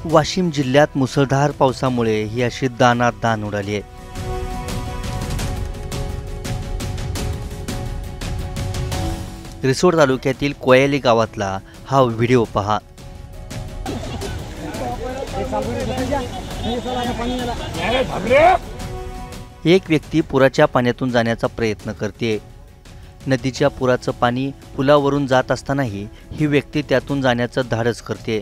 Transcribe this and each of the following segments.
वाशिम जिल्ह्यात मुसळधार पावसामुळे ही अशी दाणादाण दाण उडाली आहे। रिसोड तालुक्यातील कोयाली गावातला हा व्हिडिओ पहा। एक व्यक्ती पुराच्या पाण्यातून जाण्याचा प्रयत्न करते। नदीच्या पुराचं पाणी पुलावरून जात असतानाही ही व्यक्ती त्यातून जाण्याचं धाडस करते,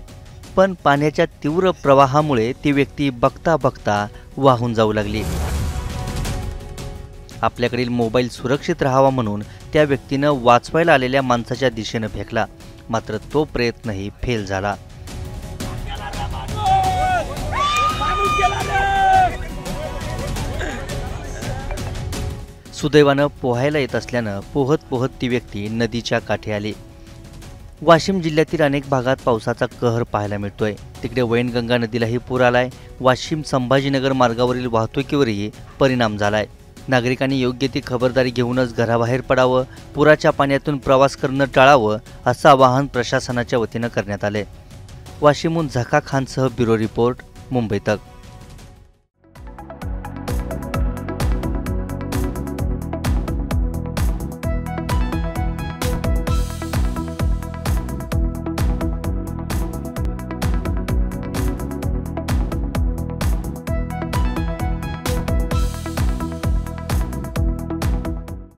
पण पाण्याच्या तीव्र प्रवाहामुळे ती व्यक्ती बघता बघता वाहून जाऊ लागली। आपल्याकडील मोबाईल सुरक्षित राहावा म्हणून त्या व्यक्तीनं वाचवायला आलेल्या माणसाच्या दिशेने फेकला, मात्र तो प्रयत्नही फेल झाला। सुदैवानं पोहायला येत असल्यानं पोहत पोहत ती व्यक्ती नदीच्या काठी आली। वाशिम जिल्ह्यातील अनेक भागात पावसाचा कहर पाहायला मिळतोय। तिकडे वैनगंगा नदीलाही पूर आलाय। वाशिम संभाजीनगर मार्गावरील वाहतुकीवरही परिणाम झालाय। नागरिकांनी योग्य ती खबरदारी घेऊनच घराबाहेर पडावं, पुराच्या पाण्यातून प्रवास करणं टाळावं असं आवाहन प्रशासनाच्या वतीनं करण्यात आले। वाशिमहून झका खानसह ब्युरो रिपोर्ट, मुंबई तक।